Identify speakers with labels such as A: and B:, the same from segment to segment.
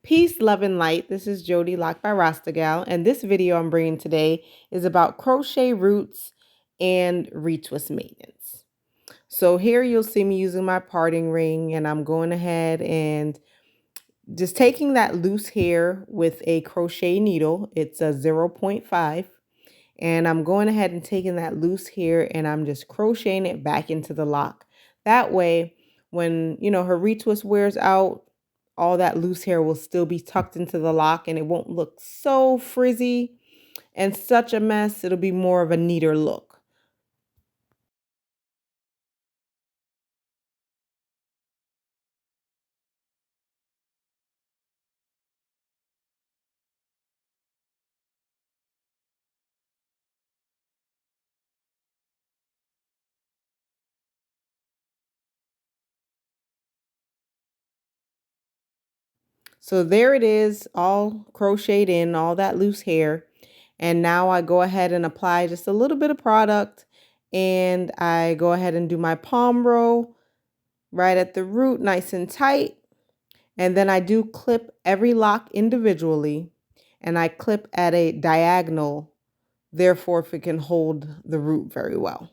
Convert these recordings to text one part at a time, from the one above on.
A: Peace, love, and light. This is Jody Lock by Rastagal, and this video I'm bringing today is about crochet roots and retwist maintenance. So here you'll see me using my parting ring, and I'm going ahead and just taking that loose hair with a crochet needle. It's a 0.5, and I'm going ahead and taking that loose hair and I'm just crocheting it back into the lock. That way, when her retwist wears out, all that loose hair will still be tucked into the lock and it won't look so frizzy and such a mess. It'll be more of a neater look. So there it is, all crocheted in, all that loose hair. And now I go ahead and apply just a little bit of product and I go ahead and do my palm row right at the root, nice and tight. And then I do clip every lock individually and I clip at a diagonal, therefore if it can hold the root very well.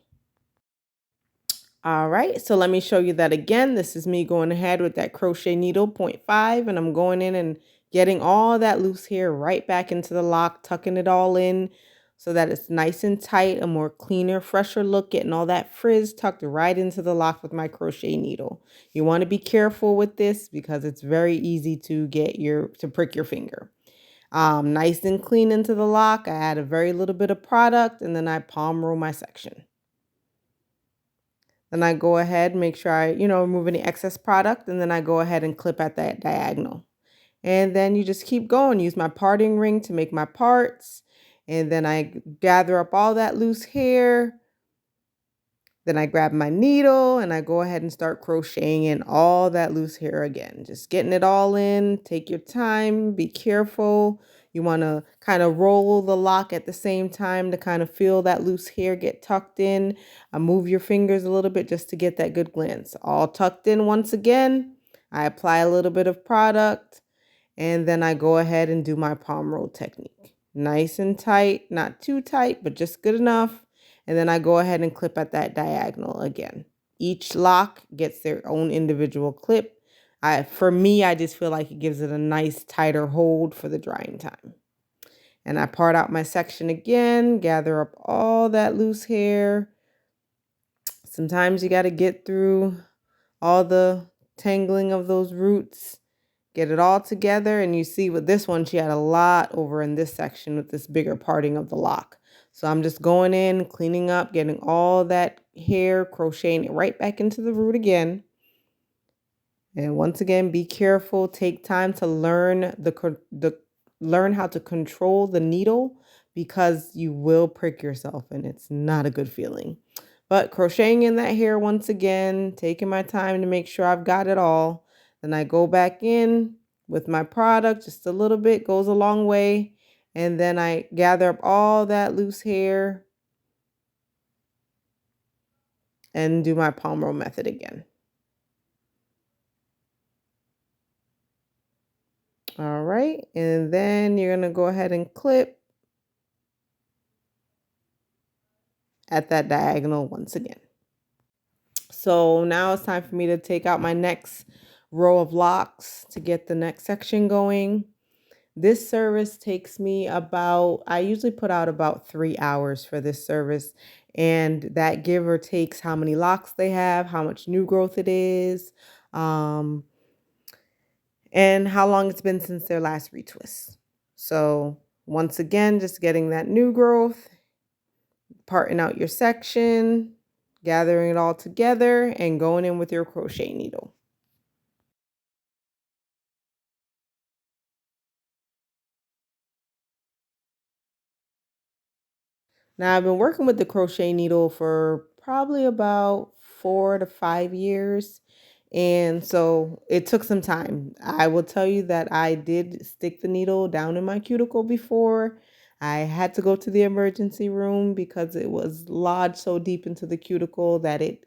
A: All right, so let me show you that again. This is me going ahead with that crochet needle 0.5 and I'm going in and getting all that loose hair right back into the lock, tucking it all in so that it's nice and tight, a more cleaner, fresher look, getting all that frizz tucked right into the lock with my crochet needle. You want to be careful with this because it's very easy to prick your finger. Nice and clean into the lock. I add a very little bit of product and then I palm roll my section. Then I go ahead, make sure I, remove any excess product, and then I go ahead and clip at that diagonal. And then you just keep going. Use my parting ring to make my parts. And then I gather up all that loose hair. Then I grab my needle and I go ahead and start crocheting in all that loose hair again. Just getting it all in. Take your time. Be careful. You want to kind of roll the lock at the same time to kind of feel that loose hair get tucked in. Move your fingers a little bit just to get that good glance. All tucked in once again. I apply a little bit of product and then I go ahead and do my palm roll technique. Nice and tight, not too tight, but just good enough. And then I go ahead and clip at that diagonal again. Each lock gets their own individual clip. For me, I just feel like it gives it a nice tighter hold for the drying time. And I part out my section again, gather up all that loose hair. Sometimes you got to get through all the tangling of those roots, get it all together. And you see with this one, she had a lot over in this section with this bigger parting of the lock. So I'm just going in, cleaning up, getting all that hair, crocheting it right back into the root again. And once again, be careful. Take time to learn learn how to control the needle because you will prick yourself and it's not a good feeling. But crocheting in that hair once again, taking my time to make sure I've got it all. Then I go back in with my product, just a little bit, goes a long way. And then I gather up all that loose hair and do my palm roll method again. All right, and then you're gonna go ahead and clip at that diagonal once again. So now it's time for me to take out my next row of locks to get the next section going. This service takes me I usually put out about 3 hours for this service, and that give or takes how many locks they have, how much new growth it is, and how long it's been since their last retwist. So once again, just getting that new growth, parting out your section, gathering it all together, and going in with your crochet needle. Now, I've been working with the crochet needle for probably about 4 to 5 years. And so it took some time. I will tell you that I did stick the needle down in my cuticle before. I had to go to the emergency room because it was lodged so deep into the cuticle that it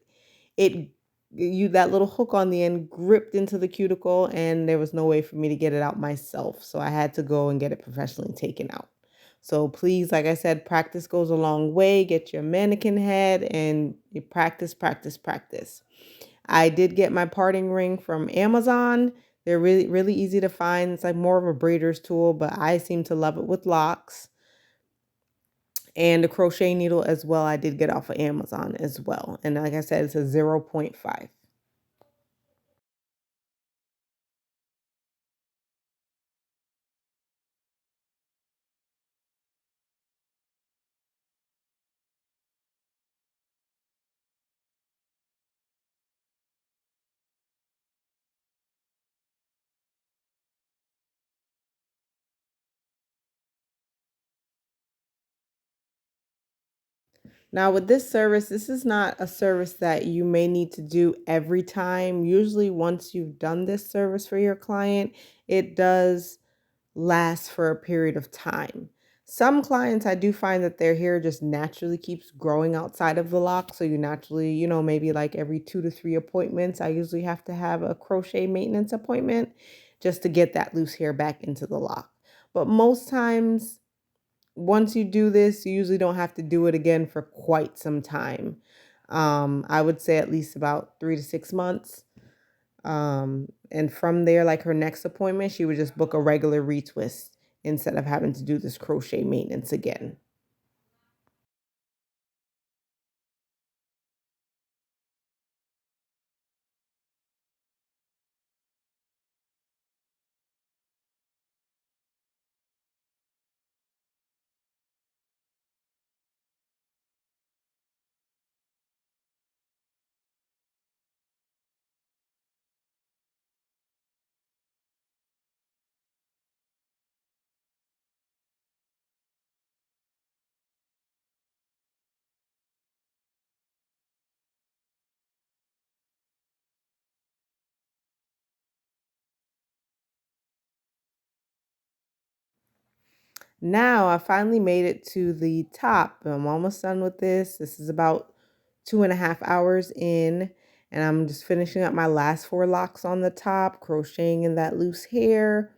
A: that little hook on the end gripped into the cuticle, and there was no way for me to get it out myself. So I had to go and get it professionally taken out. So please, like I said, practice goes a long way. Get your mannequin head and you practice, practice, practice. I did get my parting ring from Amazon. They're really, really easy to find. It's like more of a braider's tool, but I seem to love it with locks. And the crochet needle as well, I did get off of Amazon as well. And like I said, it's a 0.5. Now, with this service, this is not a service that you may need to do every time. Usually, once you've done this service for your client, it does last for a period of time. Some clients, I do find that their hair just naturally keeps growing outside of the lock. So you naturally, maybe like every 2 to 3 appointments, I usually have to have a crochet maintenance appointment just to get that loose hair back into the lock. But most times, once you do this, you usually don't have to do it again for quite some time. I would say at least about 3 to 6 months. And from there, like her next appointment, she would just book a regular retwist instead of having to do this crochet maintenance again. Now I finally made it to the top. I'm almost done with this. This is about 2.5 hours in, and I'm just finishing up my last 4 locks on the top, crocheting in that loose hair,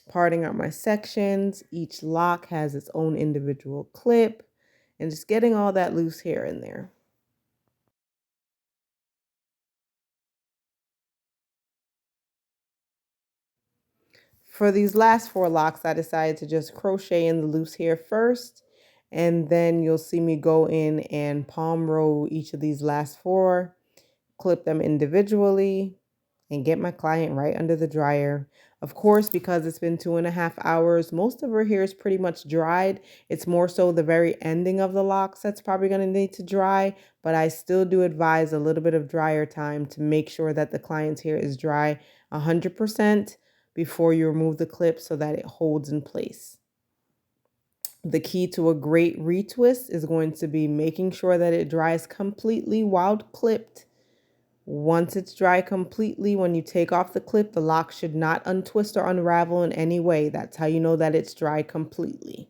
A: parting out my sections. Each lock has its own individual clip, and just getting all that loose hair in there. For these last 4 locks, I decided to just crochet in the loose hair first, and then you'll see me go in and palm row each of these last 4, clip them individually, and get my client right under the dryer. Of course, because it's been 2.5 hours, most of her hair is pretty much dried. It's more so the very ending of the locks that's probably going to need to dry, but I still do advise a little bit of dryer time to make sure that the client's hair is dry 100% before you remove the clip so that it holds in place. The key to a great retwist is going to be making sure that it dries completely while clipped. Once it's dry completely, when you take off the clip, the lock should not untwist or unravel in any way. That's how you know that it's dry completely.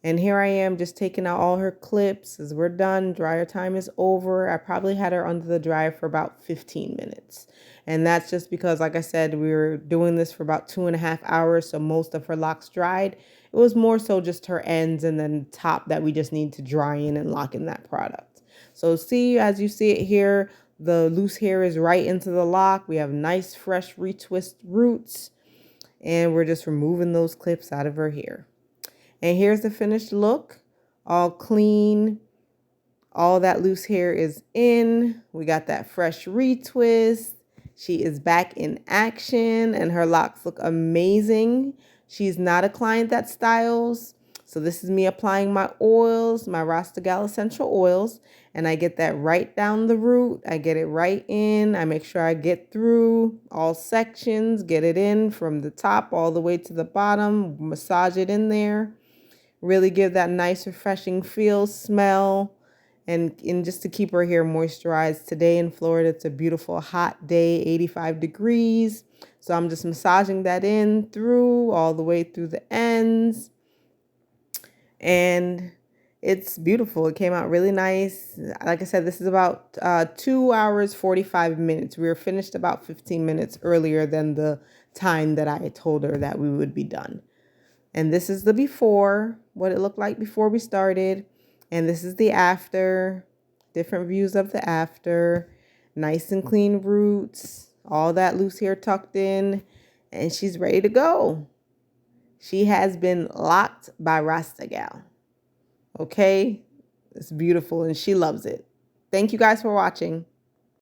A: And here I am just taking out all her clips. As we're done, dryer time is over. I probably had her under the dryer for about 15 minutes. And that's just because, like I said, we were doing this for about 2.5 hours, so most of her locks dried. It was more so just her ends and then top that we just need to dry in and lock in that product. So see, as you see it here, the loose hair is right into the lock. We have nice, fresh retwist roots, and we're just removing those clips out of her hair. And here's the finished look, all clean. All that loose hair is in. We got that fresh retwist. She is back in action and her locks look amazing. She's not a client that styles. So this is me applying my oils, my Rasta Gal essential oils, and I get that right down the root. I get it right in. I make sure I get through all sections, get it in from the top all the way to the bottom, massage it in there. Really give that nice refreshing feel, smell, and just to keep her hair moisturized. Today in Florida, it's a beautiful hot day, 85 degrees. So I'm just massaging that in through all the way through the ends. And It's beautiful. It came out really nice. Like I said, this is about 2 hours, 45 minutes. We were finished about 15 minutes earlier than the time that I told her that we would be done. And this is the before, what it looked like before we started. And this is the after, different views of the after. Nice and clean roots, all that loose hair tucked in, and she's ready to go. She has been locked by Rasta Gal. Okay? It's beautiful and she loves it. Thank you guys for watching.